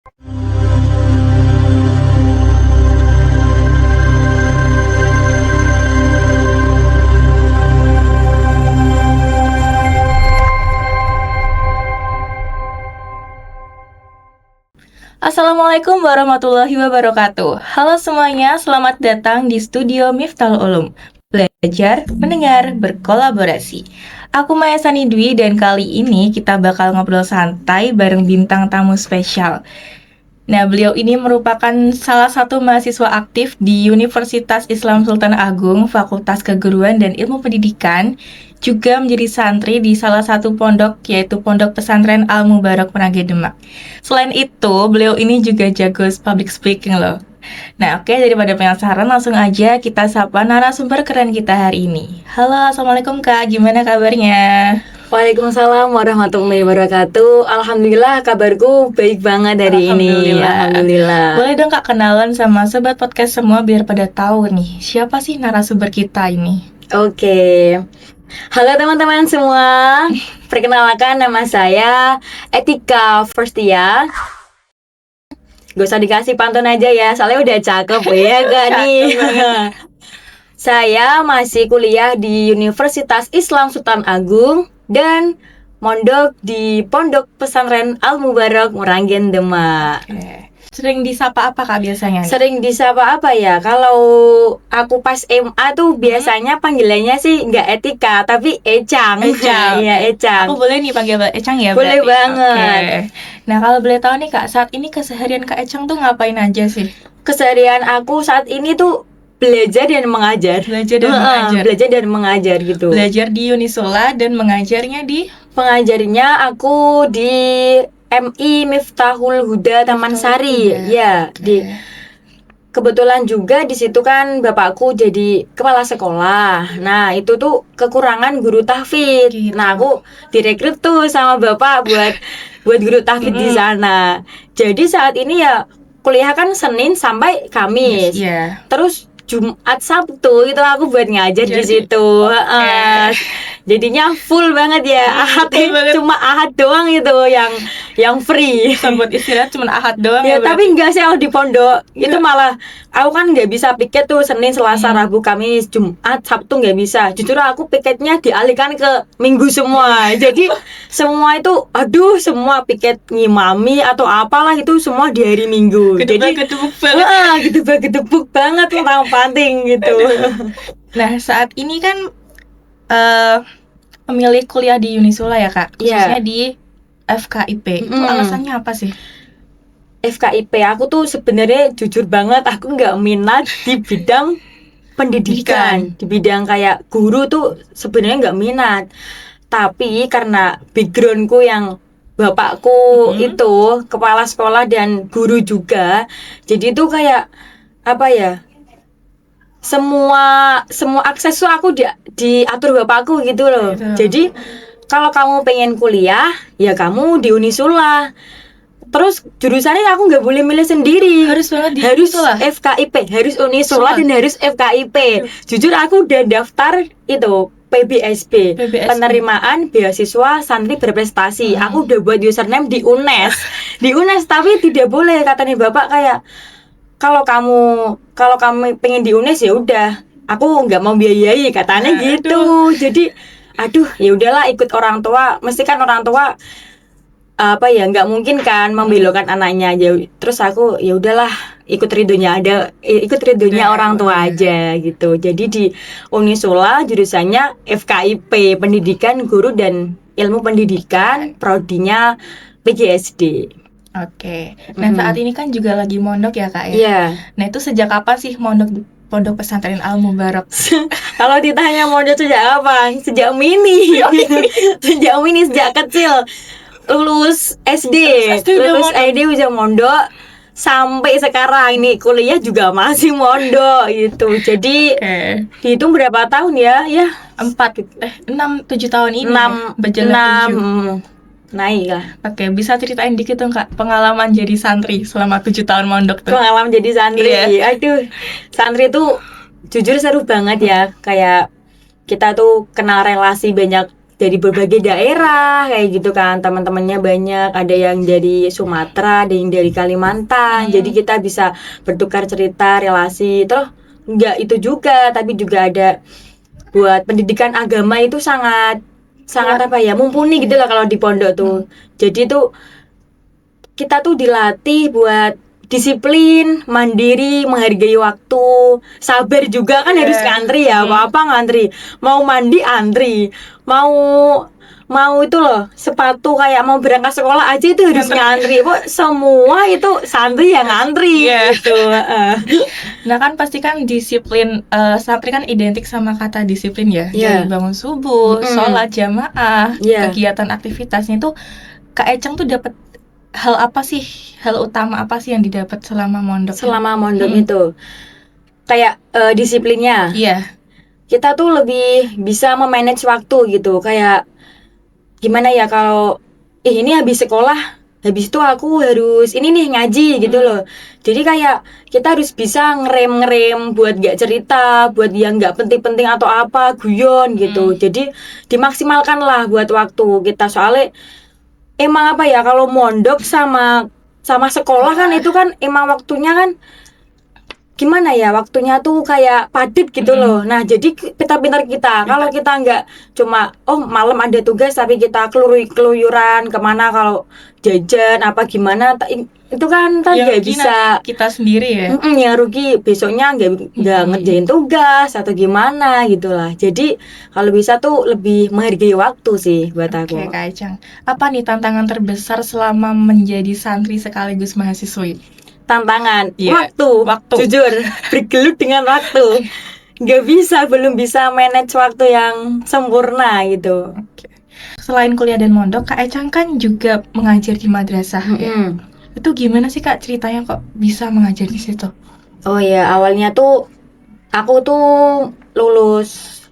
Assalamualaikum warahmatullahi wabarakatuh. Halo semuanya, selamat datang di studio Miftahul Ulum. Belajar, mendengar, berkolaborasi. Aku Maya Sani Dwi dan kali ini kita bakal ngobrol santai bareng bintang tamu spesial. Nah, beliau ini merupakan salah satu mahasiswa aktif di Universitas Islam Sultan Agung, Fakultas Keguruan dan Ilmu Pendidikan, juga menjadi santri di salah satu pondok, yaitu Pondok Pesantren Al Mubarak Merangge Demak. Selain itu, beliau ini juga jago public speaking loh. Nah, oke, daripada penasaran, langsung aja kita sapa narasumber keren kita hari ini. Halo, Assalamualaikum Kak, gimana kabarnya? Waalaikumsalam warahmatullahi wabarakatuh. Alhamdulillah kabarku baik banget hari ini. Alhamdulillah. Boleh dong Kak kenalan sama sobat podcast semua biar pada tahu nih siapa sih narasumber kita ini. Oke. Halo teman-teman semua. Perkenalkan nama saya Etika Firstia. Gak usah dikasih pantun aja ya, soalnya udah cakep ya gak nih. Saya masih kuliah di Universitas Islam Sultan Agung dan mondok di Pondok Pesantren Al Mubarak Merangge Demak. Sering disapa apa Kak biasanya? Sering disapa apa ya? Kalau aku pas MA tuh biasanya panggilannya sih nggak Etika tapi Ecang. Ecang. Iya, Ecang. Aku boleh nih panggil Ecang ya? Boleh berarti? banget. Oke. Nah, kalau boleh tahu nih Kak, saat ini keseharian Kak Ecang tuh ngapain aja sih? Keseharian aku saat ini tuh belajar dan mengajar. Belajar dan mengajar. Belajar dan mengajar gitu. Belajar di Unisula dan mengajarnya di? Pengajarnya aku di MI Miftahul Huda Taman Sari. Ya, di kebetulan juga di situ kan bapakku jadi kepala sekolah. Nah, itu tuh kekurangan guru tahfidz. Gitu. Nah, aku direkrut tuh sama bapak buat guru tahfidz di sana. Jadi saat ini ya kuliah kan Senin sampai Kamis. Yes, yeah. Terus Jumat Sabtu itu aku buat ngajar di situ. Jadinya full banget ya. Ahad cuma Ahad doang itu yang free. Buat istirahat cuma Ahad doang ya. Tapi enggak sih di pondok. Itu malah aku kan nggak bisa piket tuh Senin, Selasa, Rabu, Kamis, Jumat, Sabtu nggak bisa. Jujur aku piketnya dialihkan ke Minggu semua. Jadi semua itu semua piket ngimami atau apalah itu semua di hari Minggu. Gedebuk banget. Gedebuk banget tentang panting gitu. Nah, saat ini kan memilih kuliah di Unisula ya Kak, khususnya di FKIP. Itu alasannya apa sih? FKIP aku tuh sebenarnya jujur banget aku nggak minat di bidang pendidikan. Di bidang kayak guru tuh sebenarnya nggak minat. Tapi karena backgroundku yang bapakku itu kepala sekolah dan guru juga, jadi tuh kayak apa ya? Semua akses tuh aku diatur bapakku gitu loh. Jadi kalau kamu pengen kuliah, ya kamu di Unisula. Terus jurusannya aku nggak boleh milih sendiri. Harus banget di Unisula. FKIP, harus Unisula dan harus FKIP. Jujur aku udah daftar itu PBSB, penerimaan beasiswa santri berprestasi. Aku udah buat username di UNES. Di UNES tapi tidak boleh katanya bapak kayak kalau kamu pengen di UNES ya udah, aku nggak mau biayai katanya gitu. Jadi ya udahlah ikut orang tua. Mesti kan orang tua nggak mungkin kan membelokkan anaknya aja. Terus aku ya udahlah ikut ridhonya orang tua aja gitu. Jadi di Unisula jurusannya FKIP, Pendidikan Guru dan Ilmu Pendidikan, prodinya PGSD. Oke. Nah, saat ini kan juga lagi mondok ya Kak ya? Iya. Nah, itu sejak kapan sih Pondok Pesantren Al Mubarak? Kalau ditanya mondok sejak kapan? Sejak mini. Sejak kecil. Lulus SD udah mondok. Sampai sekarang ini kuliah juga masih mondok gitu. Jadi dihitung berapa tahun ya? 6-7 tahun ini. 6 naik lah. Oke, bisa ceritain dikit dong Kak pengalaman jadi santri selama 7 tahun mondok tuh. Pengalaman jadi santri. Aduh, santri tuh jujur seru banget ya. Kayak kita tuh kenal relasi banyak dari berbagai daerah kayak gitu kan, teman-temannya banyak, ada yang dari Sumatera, ada yang dari Kalimantan. Jadi kita bisa bertukar cerita, relasi. Terus nggak itu juga, tapi juga ada buat pendidikan agama itu sangat sangat apa ya, mumpuni gitu lah kalau di pondok tuh. Jadi tuh kita tuh dilatih buat disiplin, mandiri, menghargai waktu, sabar juga kan harus ngantri ya, apa ngantri, mau mandi antri, mau itu loh sepatu kayak mau berangkat sekolah aja itu harus ngantri, kok semua itu santri yang ngantri gitu. Nah kan pasti kan disiplin, santri kan identik sama kata disiplin ya. Dari bangun subuh, sholat jamaah, kegiatan aktivitasnya itu Kak Eceng tuh dapat hal apa sih, hal utama apa sih yang didapat selama mondok? Selama mondok itu kayak disiplinnya. Iya. Kita tuh lebih bisa memanage waktu gitu. Kayak gimana ya, kalau ini habis sekolah, habis itu aku harus ini nih ngaji gitu loh. Jadi kayak kita harus bisa ngerem buat gak cerita, buat yang gak penting-penting atau apa, guyon gitu. Jadi dimaksimalkan lah buat waktu kita, soalnya emang apa ya, kalau mondok sama sekolah kan itu kan emang waktunya kan gimana ya, waktunya tuh kayak padat gitu loh. Nah jadi pintar-pintar kita, kalau kita nggak cuma malam ada tugas tapi kita keluyuran kemana, kalau jajan apa gimana, itu kan nggak bisa, kita sendiri ya. Yang rugi besoknya nggak ngerjain tugas atau gimana gitulah. Jadi kalau bisa tuh lebih menghargai waktu sih buat aku. Oke Kak Eceng, apa nih tantangan terbesar selama menjadi santri sekaligus mahasiswi? Tantangan waktu. Jujur bergelut dengan waktu, belum bisa manage waktu yang sempurna gitu. Selain kuliah dan mondok, Kak Eceng kan juga mengajar di madrasah ya. Itu gimana sih Kak ceritanya kok bisa mengajar di situ? Oh ya, awalnya tuh aku tuh lulus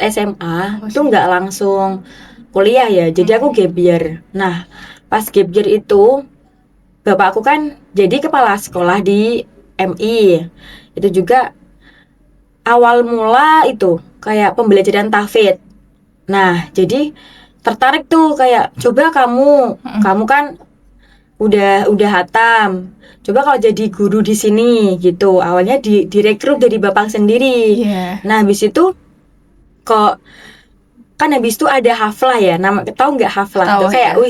SMA tuh nggak langsung kuliah ya, jadi aku gap year. Nah pas gap year itu bapakku kan jadi kepala sekolah di MI. Itu juga awal mula itu kayak pembelajaran tahfidz. Nah, jadi tertarik tuh kayak coba kamu kan udah hatam. Coba kalau jadi guru di sini gitu. Awalnya direkrut dari bapak sendiri. Nah, habis itu kok kan habis itu ada haflah ya, tahu nggak haflah? Tuh kayak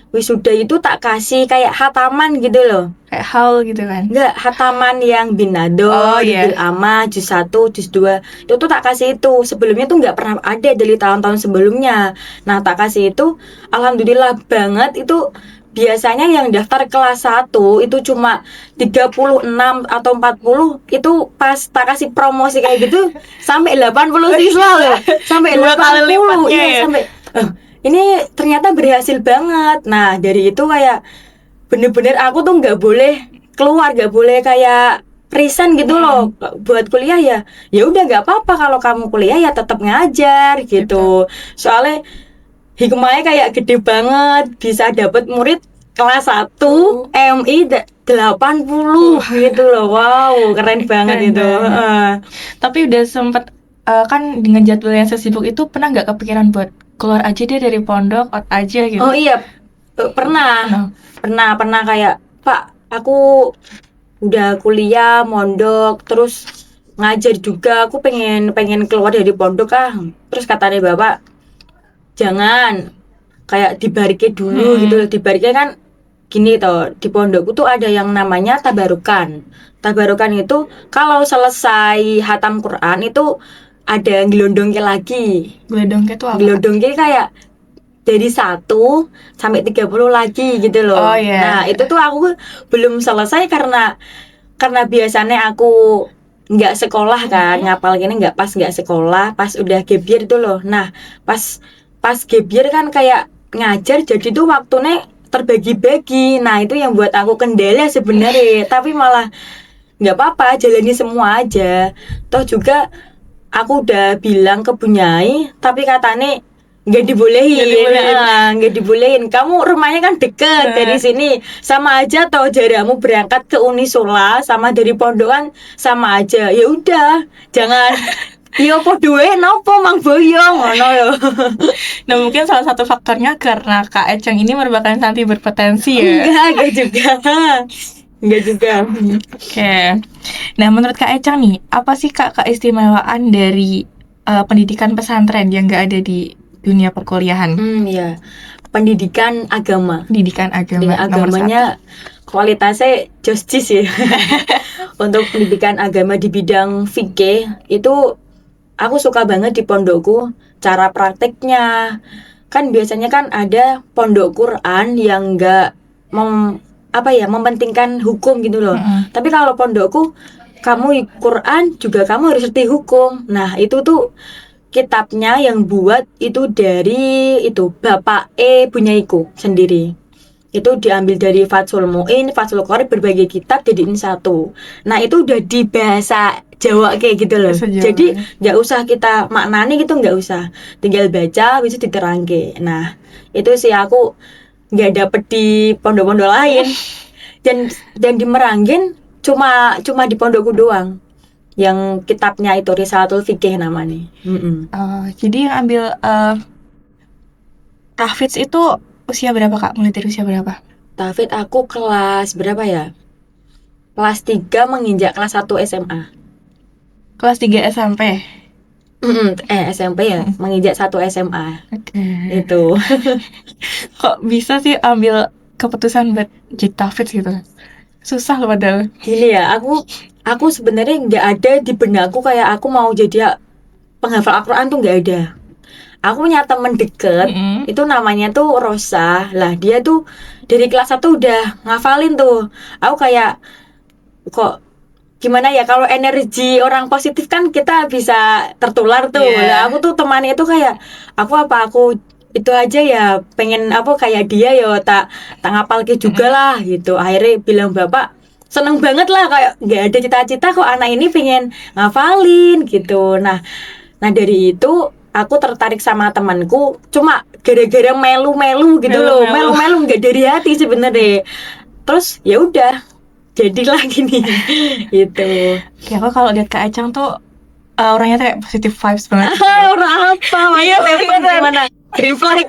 wisuda itu tak kasih kayak hataman gitu loh, kayak haul gitu kan? Nggak, hataman yang binado, bil ama, juz 1, juz 2 itu tuh tak kasih itu. Sebelumnya tuh nggak pernah ada dari tahun-tahun sebelumnya. Nah tak kasih itu, alhamdulillah banget itu. Biasanya yang daftar kelas 1 itu cuma 36 atau 40, itu pas tak kasih promosi kayak gitu sampai 80 siswa loh. Sampai 80 ya. Sampai ini ternyata berhasil banget. Nah, dari itu kayak bener-bener aku tuh nggak boleh keluar, nggak boleh kayak resign gitu loh buat kuliah ya. Ya udah nggak apa-apa kalau kamu kuliah ya tetap ngajar gitu. Soalnya hikmahnya kayak gede banget, bisa dapat murid kelas 1 MI 80 gitu loh. Wow, keren banget itu. Tapi udah sempet kan dengan jadwal yang sesibuk itu, pernah nggak kepikiran buat keluar aja deh dari pondok, out aja gitu? Oh iya, pernah kayak, Pak, aku udah kuliah, mondok, terus ngajar juga, aku pengen keluar dari pondok Terus katanya bapak, jangan, kayak dibarike dulu gitu. Dibarike kan gini toh, di pondokku tuh ada yang namanya tabarukan. Tabarukan itu kalau selesai hatam Quran itu ada gelondongke lagi. Gelondongke itu apa? Gelondongke kayak dari 1 sampai 30 lagi gitu loh. Nah itu tuh aku belum selesai karena biasanya aku nggak sekolah kan, ngapal gini nggak sekolah, pas udah gap year itu loh. Nah pas gap year kan kayak ngajar, jadi tuh waktunya terbagi-bagi. Nah itu yang buat aku kendala sebenarnya. Tapi malah nggak apa-apa, jalani semua aja. Toh juga aku udah bilang ke Bunyai, tapi katanya nggak dibolehin. Kamu rumahnya kan deket dari sini, sama aja toh jarakmu berangkat ke Unisula sama dari pondokan sama aja. Ya udah, jangan Iya padha wae napa Mang Boyong ngono lho. Nah, mungkin salah satu faktornya karena Kak Eceng ini merupakan santri berpotensi ya. Enggak juga. Enggak juga. Oke. Nah, menurut Kak Eceng nih, apa sih Kak keistimewaan dari pendidikan pesantren yang nggak ada di dunia perkuliahan? Iya. Pendidikan agama. Pendidikan agama Dengan nomor agamanya kualitasnya jis ya. Untuk pendidikan agama di bidang fikih itu aku suka banget di pondokku cara prakteknya. Kan biasanya kan ada pondok Quran yang enggak mementingkan hukum gitu loh. Tapi kalau pondokku kamu Quran juga kamu harus ngerti hukum. Nah, itu tuh kitabnya yang buat itu dari itu Bapak Bunyaiku sendiri. Itu diambil dari Fathul Mu'in, Fathul Qorib, berbagai kitab jadiin satu. Nah, itu udah di bahasa Jawa kayak gitu loh. Bahasa Jawa. Jadi nggak usah kita maknani gitu, nggak usah. Tinggal baca bisa diterangke. Nah, itu sih aku nggak dapet di pondok-pondok lain. Dan di Meranggen cuma di pondokku doang. Yang kitabnya itu Risalatul Fikih namanya. Jadi yang ambil tahfidz itu usia berapa Kak? Mulai dari usia berapa? Tahfidz aku kelas berapa ya? Kelas 3 menginjak kelas 1 SMA. Kelas 3 SMP. SMP ya, menginjak 1 SMA. Oke. Itu. Kok bisa sih ambil keputusan buat jadi tahfidz gitu? Susah loh padahal. Gini ya, aku sebenarnya nggak ada di benakku kayak aku mau jadi penghafal Al-Quran tuh nggak ada. Aku punya temen deket, itu namanya tuh Rosa. Lah dia tuh dari kelas 1 udah ngafalin tuh. Aku kayak kok gimana ya, kalau energi orang positif kan kita bisa tertular tuh. Lah aku tuh temannya itu kayak aku itu aja ya pengen kayak dia ya tak ngapalke juga lah gitu. Akhirnya bilang bapak seneng banget lah kayak nggak ada cita-cita kok anak ini pengen ngafalin gitu. Nah dari itu aku tertarik sama temanku cuma gara-gara melu-melu gitu loh. Melu-melu nggak dari hati sebenarnya. Terus ya udah jadilah gini gitu. Ya aku kalau lihat Kak Eceng tuh orangnya tuh kayak positive vibes banget. Orang apa? Iya gimana? Green flag.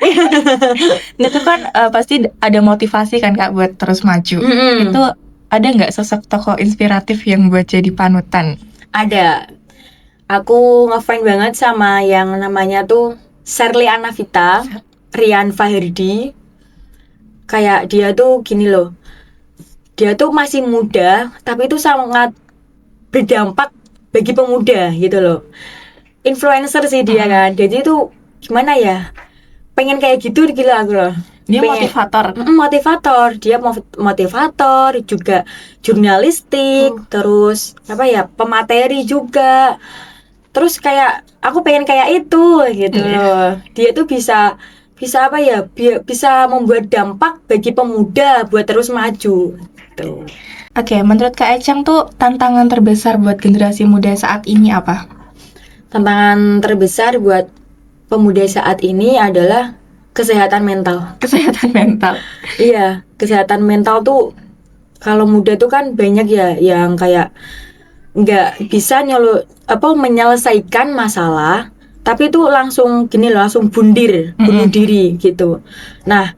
Nah itu kan pasti ada motivasi kan Kak buat terus maju. Itu ada nggak sosok tokoh inspiratif yang buat jadi panutan? Ada. Aku ngefans banget sama yang namanya tuh Sherly Anavita, Rian Faherdi. Kayak dia tuh gini loh. Dia tuh masih muda, tapi itu sangat berdampak bagi pemuda gitu loh. Influencer sih dia kan. Jadi itu gimana ya? Pengen kayak gitu gila aku loh. Dia motivator. Motivator. Dia motivator, juga jurnalistik, terus pemateri juga. Terus kayak aku pengen kayak itu gitu loh. Dia tuh bisa bisa membuat dampak bagi pemuda buat terus maju gitu. Oke, menurut Kak Eceng tuh tantangan terbesar buat generasi muda saat ini apa? Tantangan terbesar buat pemuda saat ini adalah kesehatan mental. Kesehatan mental. Iya, kesehatan mental tuh kalau muda tuh kan banyak ya yang kayak nggak bisa menyelesaikan masalah, tapi itu langsung gini loh, langsung bunuh diri gitu. Nah,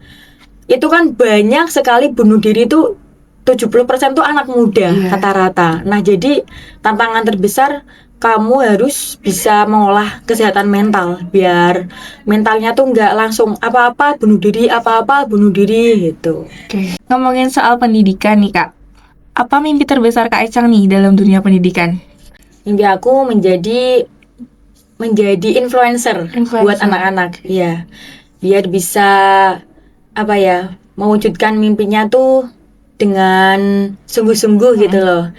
itu kan banyak sekali bunuh diri tuh 70% tuh anak muda rata-rata. Nah, jadi tantangan terbesar kamu harus bisa mengolah kesehatan mental biar mentalnya tuh nggak langsung apa-apa bunuh diri gitu. Oke. Ngomongin soal pendidikan nih Kak, apa mimpi terbesar Kak Eceng nih dalam dunia pendidikan? Mimpi aku menjadi influencer buat anak-anak, ya, biar bisa mewujudkan mimpinya tuh dengan sungguh-sungguh gitu loh,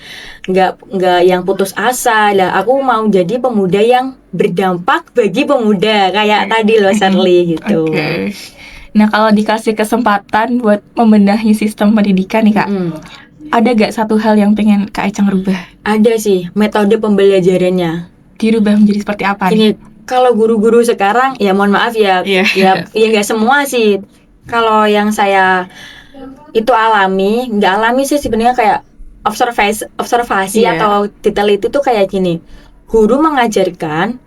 nggak yang putus asa lah. Aku mau jadi pemuda yang berdampak bagi pemuda kayak tadi loh Sherly gitu. Nah kalau dikasih kesempatan buat membenahi sistem pendidikan nih Kak, ada gak satu hal yang pengen Kak Eceng rubah? Ada sih, metode pembelajarannya dirubah menjadi seperti apa nih? Ini kalau guru-guru sekarang ya mohon maaf ya nggak semua sih. Kalau yang saya itu nggak alami sih sebenarnya, kayak observasi atau diteliti tuh kayak gini. guru mengajarkan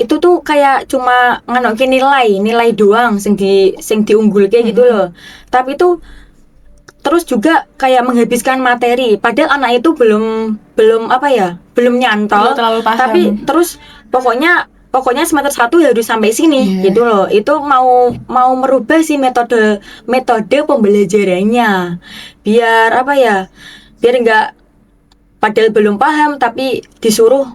itu tuh kayak cuma nganokin nilai doang sing diunggulke gitu loh. Tapi tuh terus juga kayak menghabiskan materi padahal anak itu belum apa ya, belum nyantol, Belum terlalu paham. tapi terus pokoknya semester 1 harus sampai sini gitu loh. Itu mau merubah sih metode pembelajarannya biar apa ya, biar enggak, padahal belum paham tapi disuruh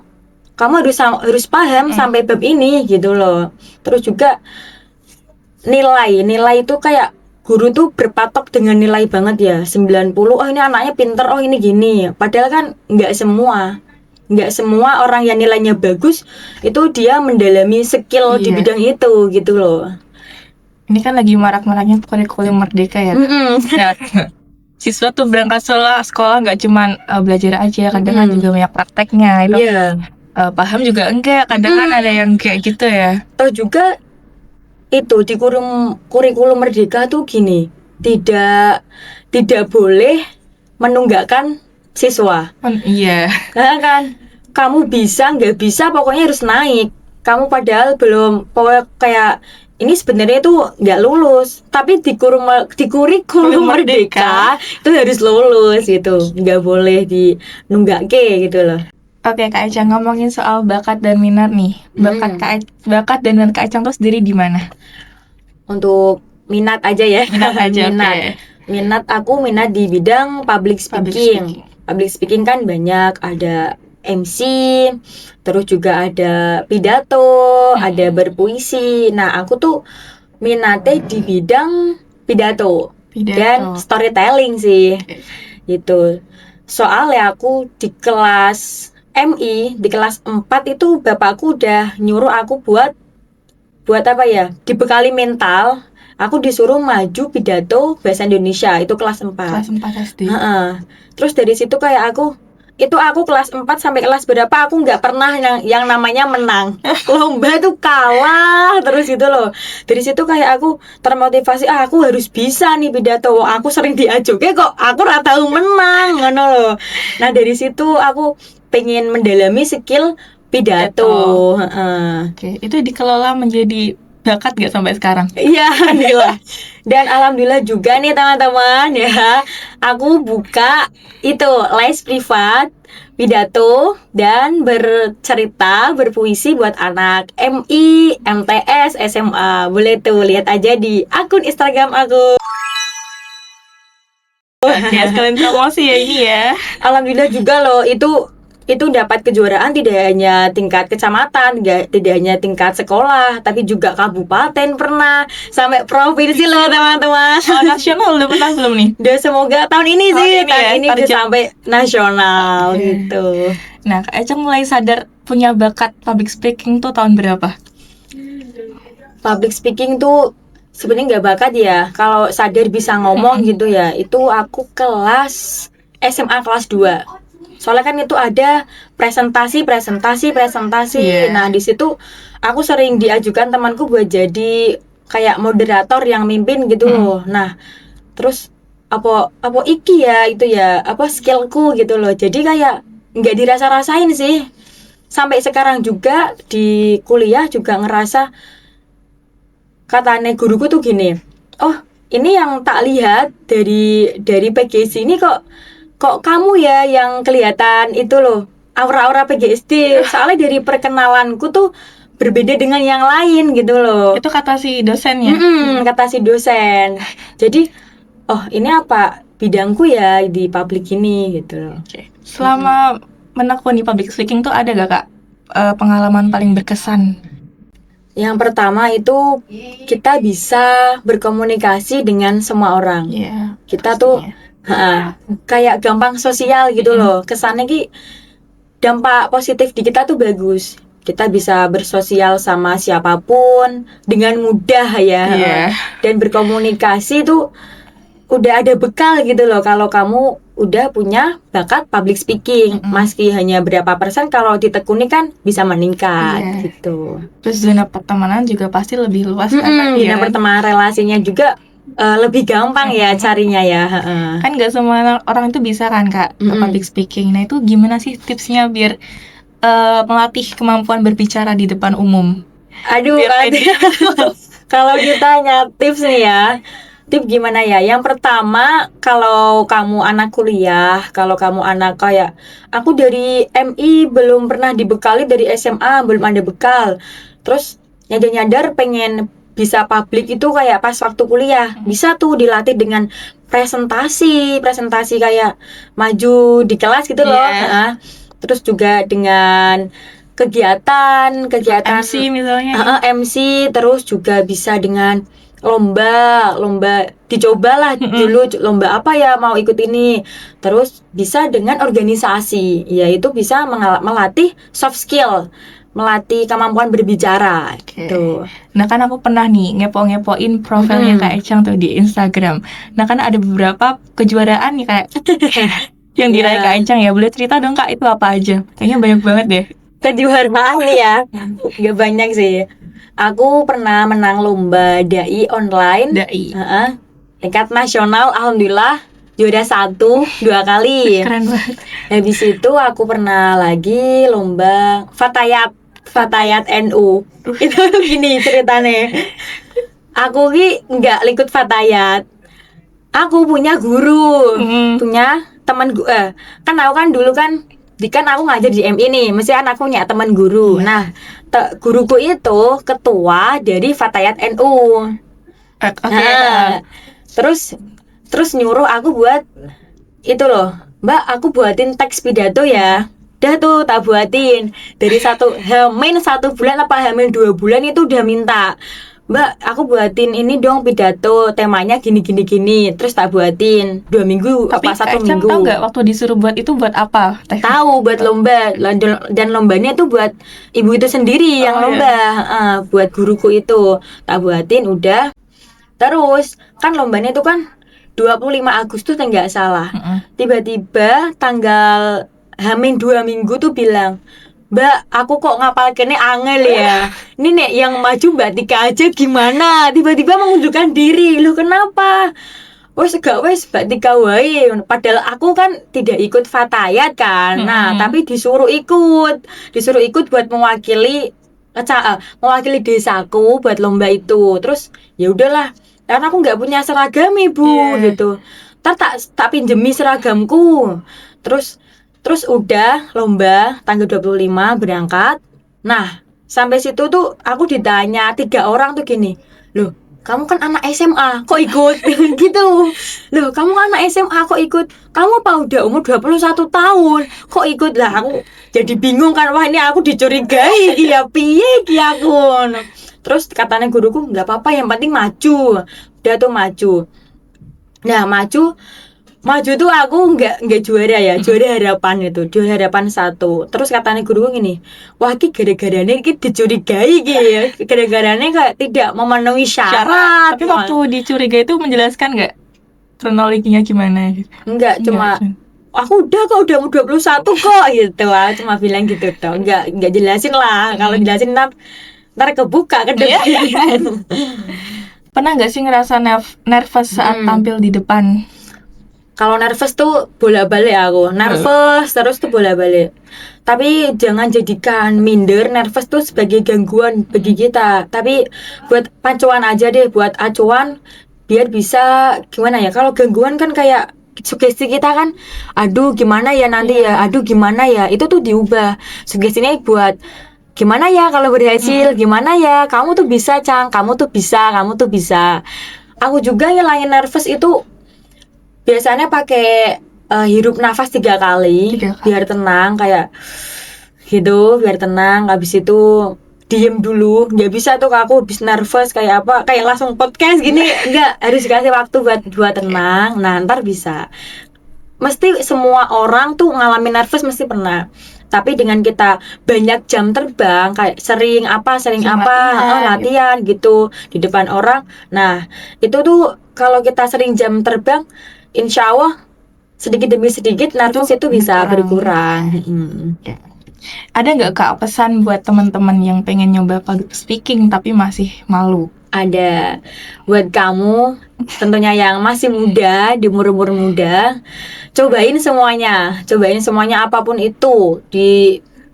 kamu harus paham sampai bab ini gitu loh. Terus juga nilai itu kayak guru tuh berpatok dengan nilai banget ya, 90, oh ini anaknya pinter, oh ini gini. Padahal kan nggak semua orang yang nilainya bagus itu dia mendalami skill di bidang itu gitu loh. Ini kan lagi marak-maraknya kurikulum merdeka ya. Nah, siswa tuh berangkat sekolah nggak cuman belajar aja, kadang kan juga banyak prakteknya. Itu paham juga enggak, kadang kan ada yang kayak gitu ya. Atau juga itu di kurikulum merdeka tuh gini, tidak boleh menunggakkan siswa. Iya. Nah kan, kamu bisa nggak bisa pokoknya harus naik. Kamu padahal belum, pokoknya kayak ini sebenarnya itu nggak lulus, tapi di kurikulum merdeka itu harus lulus gitu, nggak boleh dinunggake gitu loh. Oke, Kak Ecang, ngomongin soal bakat dan minat nih. Bakat dan minat Kak Ecang tuh sendiri di mana? Untuk minat aja ya. Minat aja. Minat aku di bidang public speaking. Public speaking kan banyak, ada MC, terus juga ada pidato, ada berpuisi. Nah, aku tuh minatnya di bidang pidato. Dan storytelling sih. Gitu. Soalnya aku di kelas MI, di kelas 4 itu bapakku udah nyuruh aku buat apa ya, dibekali mental. Aku disuruh maju pidato bahasa Indonesia, itu kelas 4. Kelas 4 SD. Terus dari situ kayak aku kelas 4 sampai kelas berapa aku nggak pernah yang namanya menang. Lomba tuh kalah terus gitu loh. Dari situ kayak aku termotivasi, aku harus bisa nih pidato. Aku sering diajuke kok aku ora tahu menang ngono loh. Nah, dari situ aku pengen mendalami skill pidato. Oke, itu dikelola menjadi bakat gak sampai sekarang? Iya, alhamdulillah. Dan alhamdulillah juga nih teman-teman ya, aku buka itu les privat pidato dan bercerita, berpuisi buat anak MI, MTS, SMA. Boleh tuh lihat aja di akun Instagram aku. Ya, sekalian promosi ya ini ya. Alhamdulillah juga loh, itu dapat kejuaraan tidak hanya tingkat kecamatan, tidak hanya tingkat sekolah, tapi juga kabupaten pernah, sampai provinsi loh teman-teman. Nasional udah pernah belum nih? Udah, semoga tahun ini sih, tahun ini udah sampai nasional gitu. Nah, Kak Ecang mulai sadar punya bakat public speaking tuh tahun berapa? Public speaking tuh sebenarnya nggak bakat ya, kalau sadar bisa ngomong gitu ya, itu aku kelas SMA kelas 2. Soalnya kan itu ada presentasi. Nah, di situ aku sering diajukan temanku buat jadi kayak moderator yang mimpin gitu loh. Nah, terus apa iki ya itu ya, apa skillku gitu loh. Jadi kayak nggak dirasa-rasain sih. Sampai sekarang juga di kuliah juga ngerasa, katanya guruku tuh gini, oh ini yang tak lihat dari PGC ini kok kamu ya yang kelihatan itu loh, aura-aura PGSD. Soalnya dari perkenalanku tuh berbeda dengan yang lain gitu loh. Itu kata si dosen ya? Kata si dosen. Jadi, oh ini apa bidangku ya di public ini gitu loh. Selama menekuni public speaking tuh ada gak Kak pengalaman paling berkesan? Yang pertama itu kita bisa berkomunikasi dengan semua orang. Kita tuh kayak gampang sosial gitu loh. Kesannya ki dampak positif di kita tuh bagus. Kita bisa bersosial sama siapapun dengan mudah ya. Dan berkomunikasi tuh udah ada bekal gitu loh. Kalau kamu udah punya bakat public speaking, meski hanya berapa persen, kalau ditekuni kan bisa meningkat gitu. Terus zona pertemanan juga pasti lebih luas kan? Zona pertemanan, relasinya juga lebih gampang ya carinya ya. Kan gak semua orang itu bisa kan Kak public speaking. Nah itu gimana sih tipsnya biar melatih kemampuan berbicara di depan umum? Aduh, Biar kalau ditanya tips nih ya, tips gimana ya? Yang pertama, kalau kamu anak kuliah, kalau kamu anak kayak aku dari MI belum pernah dibekali, dari SMA belum ada bekal. Terus nyadar-nyadar pengen bisa publik itu kayak pas waktu kuliah. Bisa tuh dilatih dengan presentasi kayak maju di kelas gitu loh. Iya. Heeh. Terus juga dengan kegiatan MC misalnya. MC, terus juga bisa dengan lomba dicobalah dulu, lomba apa ya mau ikut ini. Terus bisa dengan organisasi, yaitu bisa melatih soft skill, melatih kemampuan berbicara gitu. Nah kan aku pernah nih ngepoin profilnya Kak Echang tuh di Instagram. Nah kan ada beberapa kejuaraan nih kayak yang diraih Kak Echang ya. Boleh cerita dong Kak, itu apa aja? Kayaknya banyak banget deh. Kejuaraan nih ya, gak banyak sih. Aku pernah menang lomba dai online. Tingkat nasional, alhamdulillah juara 1 2 kali. Keren banget. Habis itu aku pernah lagi lomba Fatayat NU. Itu gini ceritanya. Aku nggak ikut Fatayat. Aku punya guru, punya teman kan aku kan dulu kan aku ngajar di MI nih, mesti kan aku punya teman guru. Nah, guruku itu ketua dari Fatayat NU. Nah, terus nyuruh aku buat itu loh, Mbak, aku buatin teks pidato ya. Udah tuh tak buatin dari Hamin 1 bulan apa Hamin 2 bulan itu udah minta, Mbak, aku buatin ini dong pidato, temanya gini. Terus tak buatin 2 minggu. Tapi apa 1 minggu. Tahu nggak waktu disuruh buat itu buat apa? Tahu, buat lomba. Dan lombanya itu buat ibu itu sendiri yang lomba. Buat guruku itu tak buatin udah. Terus kan lombanya itu kan 25 Agustus nggak salah. Tiba-tiba tanggal Hamin 2 minggu tuh bilang, Mbak, aku kok ngapal kene angel ya. Ini nek yang maju Mbak Tika aja gimana? Tiba-tiba mengundurkan diri. Loh kenapa? Wes Mbak Tika wae. Padahal aku kan tidak ikut Fatayat kan. Nah, tapi disuruh ikut buat mewakili desaku buat lomba itu. Terus ya udahlah. Karena aku nggak punya seragam Ibu gitu. Tak pinjemi seragamku. Terus udah lomba tanggal 25 berangkat. Nah, sampai situ tuh aku ditanya 3 orang tuh gini, loh kamu kan anak SMA kok ikut? Gitu. Loh kamu kan anak SMA kok ikut? Kamu apa udah umur 21 tahun kok ikut? Lah aku jadi bingung kan, wah ini aku dicurigai ya piye iki aku. Terus katanya guruku nggak apa-apa, yang penting maju. Udah tuh maju. Nah maju tuh aku nggak juara ya, juara harapan 1. Terus katanya guru gini, wah ini gara-garanya ini dicurigai ya, gara-garanya kayak tidak memenuhi syarat. Tapi waktu dicurigai itu menjelaskan nggak kronologinya gimana? Enggak, cuma aku udah umur 21 kok gitu. Aku cuma bilang gitu toh, nggak jelasin lah. Kalau jelasin ntar kebuka ke depan. Pernah nggak sih ngerasa nervous saat tampil di depan? Kalau nervous tuh bolak-balik aku. Nervous terus tuh bolak-balik. Tapi jangan jadikan minder nervous tuh sebagai gangguan bagi kita. Tapi buat pacuan aja deh, buat acuan biar bisa gimana ya. Kalau gangguan kan kayak sugesti kita kan, aduh gimana ya nanti ya, aduh gimana ya. Itu tuh diubah. Sugestinya buat gimana ya kalau berhasil, gimana ya, kamu tuh bisa Cang, kamu tuh bisa. Aku juga ngilangin nervous itu biasanya pakai hirup nafas 3 kali biar tenang, kayak gitu, biar tenang. Habis itu diem dulu, nggak bisa tuh aku habis nervous kayak apa, kayak langsung podcast gini, nggak, harus kasih waktu buat tenang. Nah ntar bisa. Mesti semua orang tuh ngalamin nervous, mesti pernah. Tapi dengan kita banyak jam terbang, kayak sering latihan gitu di depan orang. Nah itu tuh kalau kita sering jam terbang, insya Allah sedikit demi sedikit nervous itu bisa berkurang. Ada nggak Kak pesan buat teman-teman yang pengen nyoba public speaking tapi masih malu? Ada. Buat kamu tentunya yang masih muda, di umur muda, cobain semuanya apapun itu.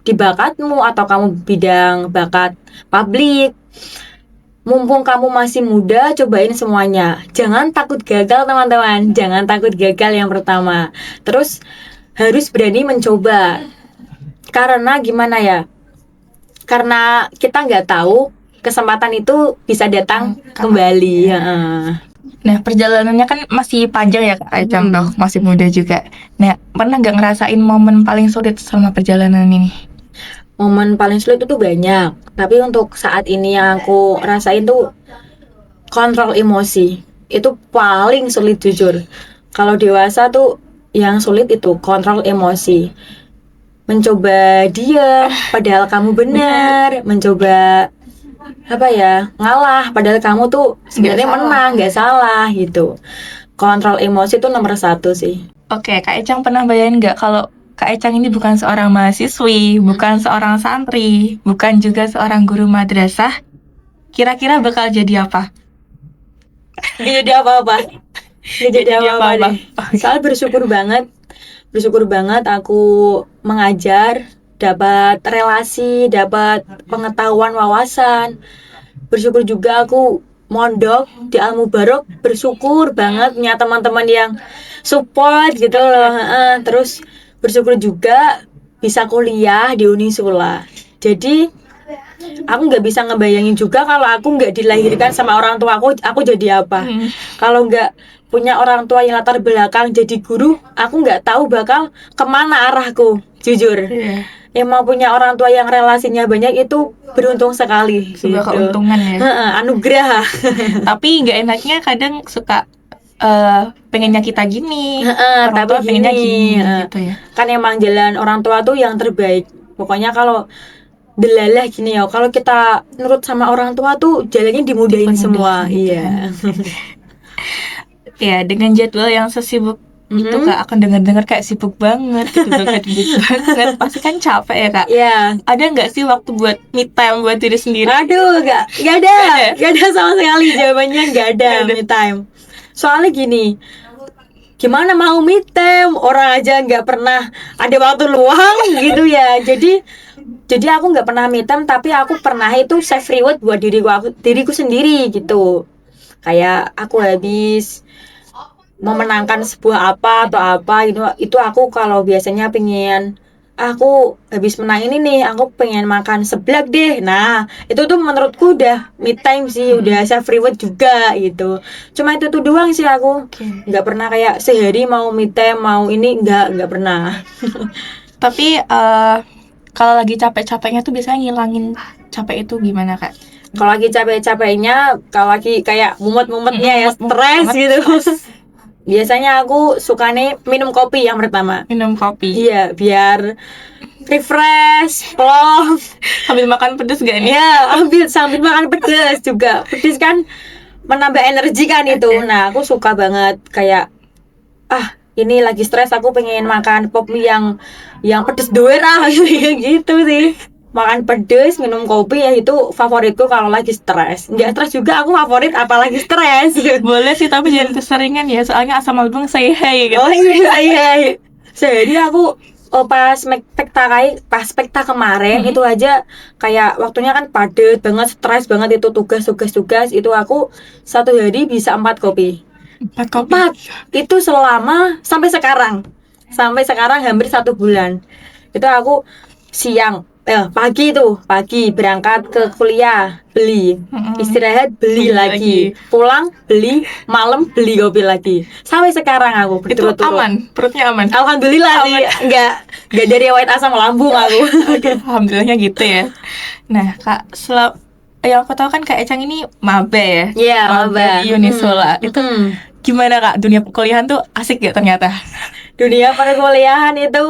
di bakatmu atau kamu bidang bakat publik. Mumpung kamu masih muda, cobain semuanya. Jangan takut gagal, teman-teman. Jangan takut gagal yang pertama. Terus harus berani mencoba. Karena gimana ya? Karena kita nggak tahu kesempatan itu bisa datang kembali. Heeh. Nah, perjalanannya kan masih panjang ya Kak Ecang tuh, masih muda juga. Nah, pernah nggak ngerasain momen paling sulit selama perjalanan ini? Momen paling sulit itu banyak, tapi untuk saat ini yang aku rasain tuh kontrol emosi. Itu paling sulit jujur. Kalau dewasa tuh yang sulit itu kontrol emosi. Mencoba diam padahal kamu benar, mencoba apa ya, ngalah padahal kamu tuh sebenarnya menang, nggak salah gitu. Kontrol emosi itu nomor 1 sih. Oke, Kak Ecang pernah bayangin nggak kalau Kak Ecang ini bukan seorang mahasiswi, bukan seorang santri, bukan juga seorang guru madrasah, kira-kira bakal jadi apa? Nggak jadi apa-apa. Nggak jadi apa-apa deh. Soalnya bersyukur banget aku mengajar, dapat relasi, dapat pengetahuan, wawasan. Bersyukur juga aku mondok di Al Mubarok, bersyukur banget punya teman-teman yang support gitu loh. Terus bersyukur juga bisa kuliah di Unisula. Jadi aku nggak bisa ngebayangin juga kalau aku nggak dilahirkan sama orang tua aku jadi apa. Kalau nggak punya orang tua yang latar belakang jadi guru, aku nggak tahu bakal kemana arahku, jujur. Yang mau punya orang tua yang relasinya banyak itu beruntung sekali. Sebuah gitu. keuntungan ya. Anugerah. Tapi nggak enaknya kadang suka pengennya kita gini, orang Tapi tua pengennya gini gitu ya. Kan emang jalan orang tua tuh yang terbaik. Pokoknya kalau delalah gini ya, kalau kita nurut sama orang tua tuh jalannya dimudahin semua. Gitu Iya. Ya, dengan jadwal yang sesibuk itu Kak, akan dengar-dengar kayak sibuk banget gitu, banget. Pasti kan capek ya Kak. Iya. Ada nggak sih waktu buat me time buat diri sendiri? Aduh, nggak ada sama sekali, jawabannya nggak ada me time. Soalnya gini, gimana mau me time, orang aja nggak pernah ada waktu luang gitu ya. Jadi aku nggak pernah me time, tapi aku pernah itu self reward buat diriku sendiri gitu. Kayak aku habis memenangkan sebuah apa atau apa gitu, itu aku kalau biasanya pengen aku habis menang ini nih, aku pengen makan seblak deh. Nah, itu tuh menurutku udah me time sih, udah self reward juga gitu. Cuma itu tuh doang sih aku. Nggak pernah kayak sehari mau me time, mau ini nggak pernah. Tapi kalau lagi capek-capeknya tuh biasanya ngilangin capek itu gimana Kak? Kalau lagi capek-capeknya, kalau lagi kayak mumet-mumetnya ya, stres gitu. Biasanya aku suka nih minum kopi yang pertama. Minum kopi. Iya, biar refresh, plong. Sambil makan pedes gak nih? Ya, sambil makan pedes juga. Pedes kan menambah energi kan itu. Nah, aku suka banget kayak ini lagi stres, aku pengen makan pop mie yang pedes doer gitu sih. Makan pedes, minum kopi ya itu favoritku kalau lagi stres. Nggak stres juga aku favorit apalagi stres. Boleh sih tapi jangan keseringan ya, soalnya asam lambung say hey gitu. Oh iya. Jadi aku pas spekta kemarin itu aja kayak waktunya kan padat banget, stres banget itu tugas itu aku satu hari bisa 4 kopi. 4 kopi. 4 itu selama sampai sekarang hampir 1 bulan. Itu aku pagi berangkat ke kuliah beli, istirahat beli lagi, pulang beli, malam beli kopi lagi. Sampai sekarang aku itu aman, perutnya aman. Alhamdulillah sih, nggak dari riwayat asam lambung aku. Alhamdulillahnya gitu ya. Nah Kak, yang aku tahu kan Kak Ecang ini maba ya. Iya, maba di Unisula. Itu gimana Kak, dunia perkuliahan tuh asik gak ternyata? Dunia perkuliahan itu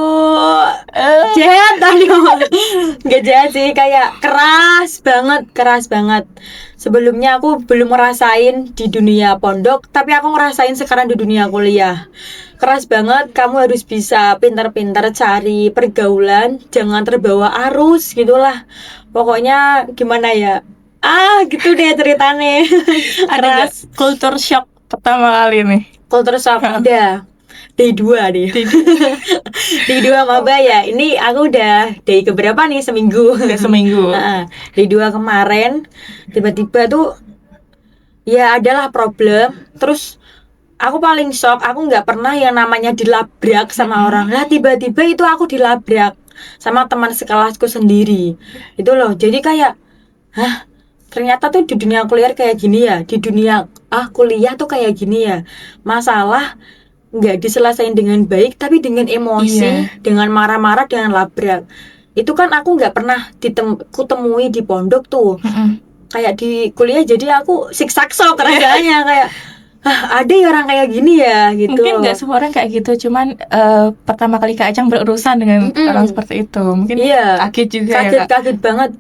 jahat tadi nggak jahat sih, kayak keras banget. Sebelumnya aku belum ngerasain di dunia pondok, tapi aku ngerasain sekarang di dunia kuliah. Keras banget, kamu harus bisa pintar-pintar cari pergaulan, jangan terbawa arus gitulah. Pokoknya gimana ya, gitu deh ceritanya. Ada culture shock pertama kali nih? Culture shock day 2 nih. Day 2 maba ya. Ini aku udah day keberapa nih, seminggu. Udah seminggu. Day 2 kemarin tiba-tiba tuh ya adalah problem. Terus aku paling shock, aku nggak pernah yang namanya dilabrak sama orang. Lah tiba-tiba itu aku dilabrak sama teman sekelasku sendiri. Itu loh. Jadi kayak, hah, ternyata tuh di dunia kuliah kayak gini ya. Di dunia kuliah tuh kayak gini ya. Masalah nggak diselesain dengan baik, tapi dengan emosi, dengan marah-marah, dengan labrak. Itu kan aku nggak pernah kutemui di pondok tuh. Kayak di kuliah jadi aku siksak-sok rasanya kayak ada ya orang kayak gini ya gitu. Mungkin nggak semua orang kayak gitu, cuman pertama kali Kak Ecang berurusan dengan orang seperti itu, mungkin kaget juga ya Kak. Kaget banget.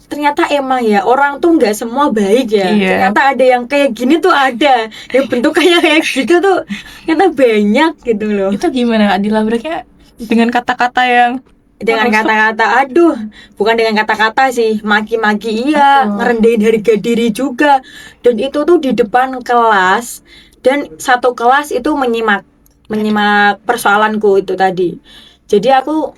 Ternyata emang ya orang tuh nggak semua baik ya. Ternyata ada yang kayak gini tuh ada, yang bentuk kayak gitu tuh ternyata banyak gitu loh. Itu gimana Kak dilabraknya dengan kata-kata yang aduh, bukan dengan kata-kata sih, maki-maki ngerendahin harga diri juga. Dan itu tuh di depan kelas, dan satu kelas itu menyimak persoalanku itu tadi. Jadi aku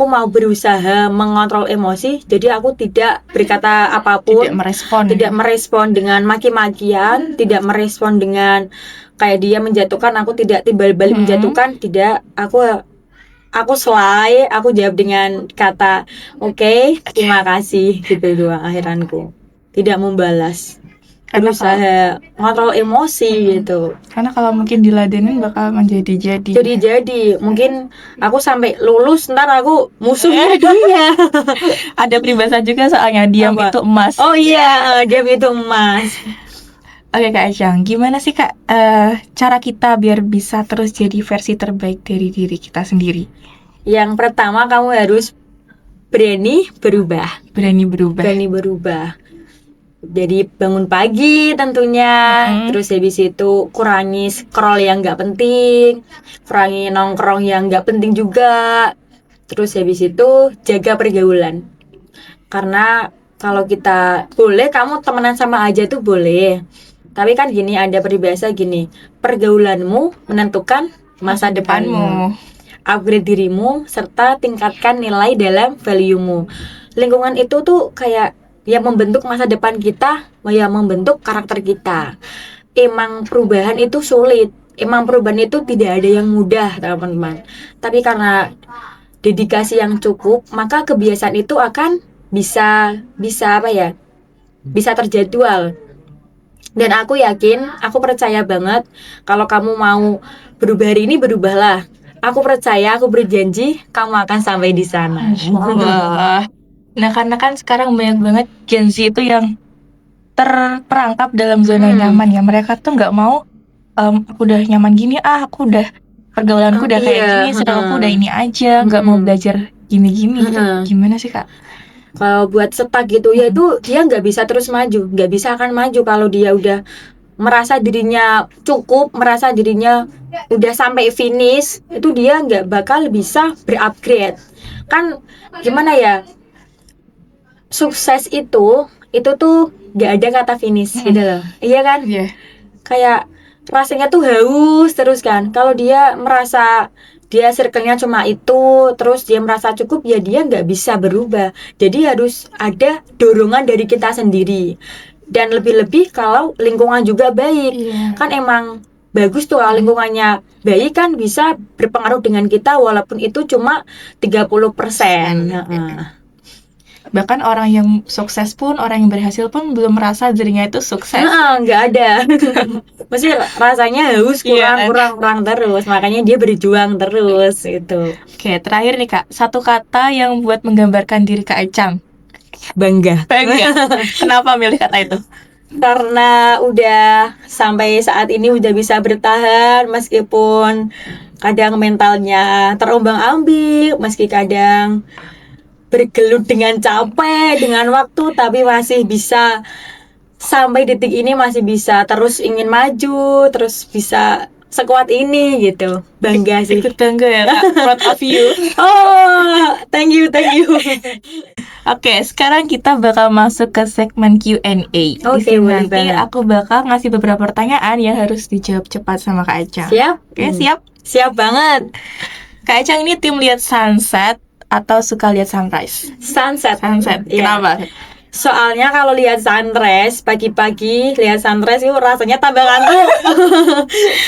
mau berusaha mengontrol emosi, jadi aku tidak berkata apapun, tidak merespon dengan maki-makian, tidak merespon dengan kayak dia menjatuhkan, aku tidak timbal balik menjatuhkan, tidak, aku selai, aku jawab dengan kata oke, terima kasih, gitu doang akhiranku, tidak membalas. Berusaha ngontrol emosi gitu. Karena kalau mungkin diladenin bakal menjadi mungkin aku sampai lulus ntar aku musuhnya dia. Ada peribahasa juga soalnya diam itu emas. Oh iya, diam itu emas. Oke Kak Ecang, gimana sih Kak cara kita biar bisa terus jadi versi terbaik dari diri kita sendiri? Yang pertama, kamu harus berani berubah. Jadi bangun pagi tentunya, terus habis itu kurangi scroll yang nggak penting, kurangi nongkrong yang nggak penting juga, terus habis itu jaga pergaulan. Karena kalau kita boleh kamu temenan sama aja tuh boleh, tapi kan gini, ada peribahasa gini, pergaulanmu menentukan masa depanmu. Upgrade dirimu serta tingkatkan nilai dalam value-mu. Lingkungan itu tuh kayak ya membentuk masa depan kita, ya membentuk karakter kita. Emang perubahan itu sulit, emang perubahan itu tidak ada yang mudah teman-teman. Tapi karena dedikasi yang cukup, maka kebiasaan itu akan bisa terjadwal. Dan aku yakin, aku percaya banget kalau kamu mau berubah hari ini, berubahlah. Aku percaya, aku berjanji kamu akan sampai di sana. Wah. Nah, karena kan sekarang banyak banget Gen Z itu yang terperangkap dalam zona nyaman ya. Mereka tuh nggak mau, aku udah nyaman gini, aku udah pergaulanku udah kayak gini, sedang aku udah ini aja, nggak mau belajar gini-gini. Gimana sih Kak? Kalau buat stuck gitu ya itu dia nggak bisa terus maju, nggak bisa akan maju kalau dia udah merasa dirinya cukup, merasa dirinya udah sampai finish, itu dia nggak bakal bisa berupgrade. Kan gimana ya? Sukses itu tuh gak ada kata finish gitu loh. Iya kan? Kayak rasanya tuh haus terus kan. Kalau dia merasa dia circle-nya cuma itu, terus dia merasa cukup, ya dia nggak bisa berubah. Jadi harus ada dorongan dari kita sendiri. Dan lebih-lebih kalau lingkungan juga baik. Kan emang bagus tuh kalau lingkungannya baik, kan bisa berpengaruh dengan kita walaupun itu cuma 30%. Bahkan orang yang sukses pun, orang yang berhasil pun belum merasa dirinya itu sukses. Nggak ada. Mesti rasanya haus, kurang terus. Makanya dia berjuang terus itu. Oke, terakhir nih Kak, satu kata yang buat menggambarkan diri Kak Ecang. Bangga. Kenapa milih kata itu? Karena udah sampai saat ini udah bisa bertahan meskipun kadang mentalnya terombang-ambing, meski kadang bergelut dengan capek, dengan waktu, tapi masih bisa sampai detik ini, masih bisa terus ingin maju, terus bisa sekuat ini gitu. Bangga sih. Ikut bangga ya Kak, proud of you. Oh, thank you. Oke, sekarang kita bakal masuk ke segmen Q&A. Di Oke, sini boleh nanti banget. aku bakal ngasih beberapa pertanyaan yang harus dijawab cepat sama Kak Ecang. Siap? Oke, siap. Siap banget. Kak Ecang ini tim lihat sunset atau suka lihat sunrise? Sunset. Sunset. Iya. Kenapa? Soalnya kalau lihat sunrise pagi-pagi, lihat sunrise itu rasanya tambah ngantuk.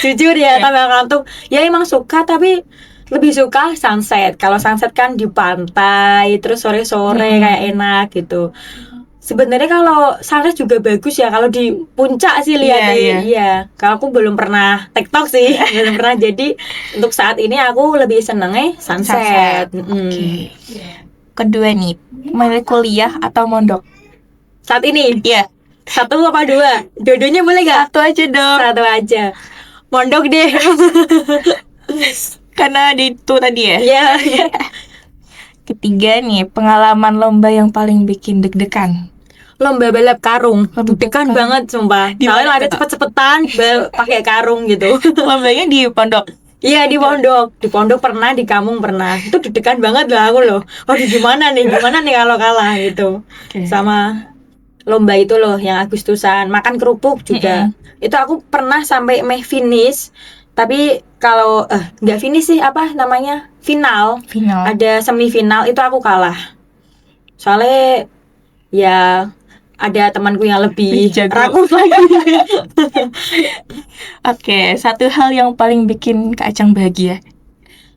Jujur ya, tambah ngantuk. Ya emang suka tapi lebih suka sunset. Kalau sunset kan di pantai, terus sore-sore kayak enak gitu. Sebenarnya kalau sunrise juga bagus ya kalau di puncak sih lihatnya. Iya. Kalau aku belum pernah TikTok sih, belum pernah. Jadi untuk saat ini aku lebih senengnya sunset. Oke. Kedua nih, milih kuliah atau mondok? Saat ini Iya. 1 apa 2? Dua-duanya boleh gak? Satu aja dong. 1 aja. Mondok deh. Karena di itu tadi ya. Iya. Ketiga nih, pengalaman lomba yang paling bikin deg-degan. Lomba balap karung. Lomba Deg-degan balap banget sumpah. Di Soalnya mana ada tuh? cepet-cepetan pakai karung gitu. Lombanya di pondok. Iya di pondok. Di pondok pernah, di kampung pernah. Itu deg-degan banget lah aku loh. Waduh gimana nih kalau kalah gitu. Oke. Sama lomba itu loh yang Agustusan, makan kerupuk juga. Itu aku pernah sampai finish. Tapi kalau nggak finish sih, apa namanya? Final. Ada semifinal itu aku kalah. Soalnya ya ada temanku yang lebih jago. rakus lagi. Oke, satu hal yang paling bikin Kak Ecang bahagia.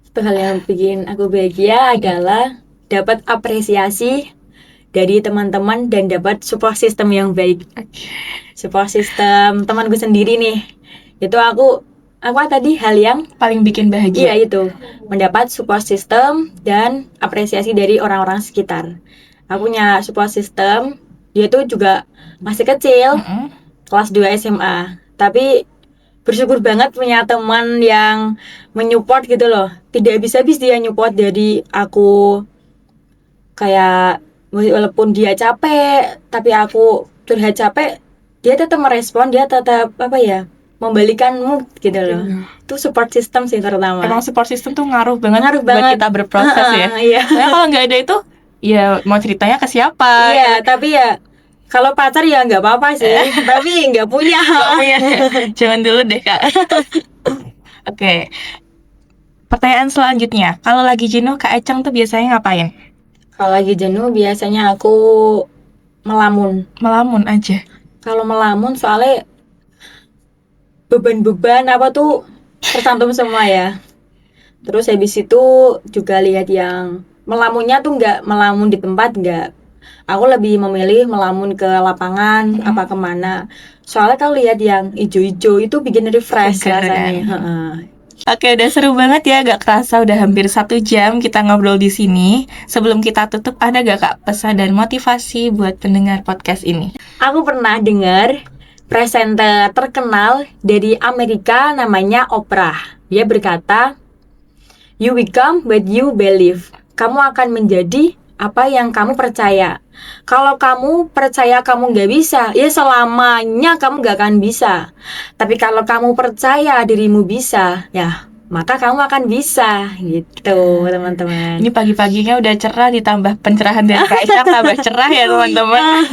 Satu hal yang bikin aku bahagia adalah dapat apresiasi dari teman-teman dan dapat support system yang baik. Support system temanku sendiri nih. Itu aku tadi hal yang paling bikin bahagia. Iya itu, mendapat support system dan apresiasi dari orang-orang sekitar. Aku punya support system, dia tuh juga masih kecil, kelas 2 SMA. Tapi bersyukur banget punya teman yang menyupport gitu loh. Tidak habis-habis dia nyupport dari aku. Kayak walaupun dia capek, tapi aku curhat capek, dia tetap merespon, dia tetap membalikan mood gitu loh. Itu support system sih terutama. Emang support system tuh ngaruh banget buat banget. kita berproses ya. Iya. Soalnya kalau nggak ada itu, ya mau ceritanya ke siapa? Iya, tapi ya kalau pacar ya nggak apa-apa sih, tapi nggak punya. Jangan dulu deh Kak. Oke. Pertanyaan selanjutnya, kalau lagi jenuh Kak Ecang tuh biasanya ngapain? Kalau lagi jenuh biasanya aku melamun. Melamun aja. Kalau melamun soalnya beban-beban apa tuh tercantum semua ya. Terus habis itu juga lihat yang melamunnya tuh nggak melamun di tempat, nggak. Aku lebih memilih melamun ke lapangan apa kemana. Soalnya kalau lihat yang ijo-ijo itu bikin refresh rasanya. Oke, udah seru banget ya, gak kerasa udah hampir 1 jam kita ngobrol di sini. Sebelum kita tutup, ada gak Kak pesan dan motivasi buat pendengar podcast ini? Aku pernah dengar presenter terkenal dari Amerika namanya Oprah. Dia berkata, "You become what you believe." Kamu akan menjadi apa yang kamu percaya. Kalau kamu percaya kamu nggak bisa, ya selamanya kamu nggak akan bisa. Tapi kalau kamu percaya dirimu bisa, ya maka kamu akan bisa, gitu teman-teman. Ini pagi-paginya udah cerah, ditambah pencerahan dari Kak Ecang tambah cerah ya teman-teman.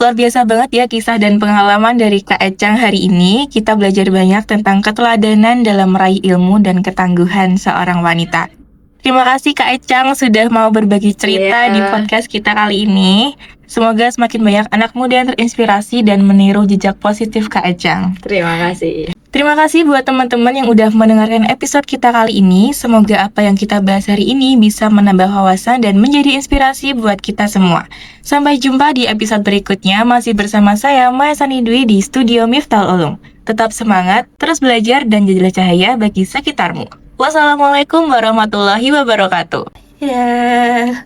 Luar biasa banget ya kisah dan pengalaman dari Kak Ecang hari ini. Kita belajar banyak tentang keteladanan dalam meraih ilmu dan ketangguhan seorang wanita. Terima kasih Kak Ecang sudah mau berbagi cerita di podcast kita kali ini. Semoga semakin banyak anak muda yang terinspirasi dan meniru jejak positif Kak Ecang. Terima kasih. Terima kasih buat teman-teman yang udah mendengarkan episode kita kali ini. Semoga apa yang kita bahas hari ini bisa menambah wawasan dan menjadi inspirasi buat kita semua. Sampai jumpa di episode berikutnya, masih bersama saya Maya Sanidwi di Studio Miftal Ulum. Tetap semangat, terus belajar dan jadilah cahaya bagi sekitarmu. Wassalamualaikum warahmatullahi wabarakatuh. Ya.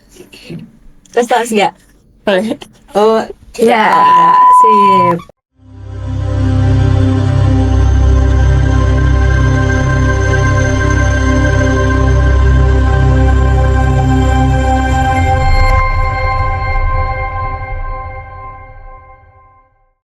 Terus nggak? Boleh. Oh, ya, sip.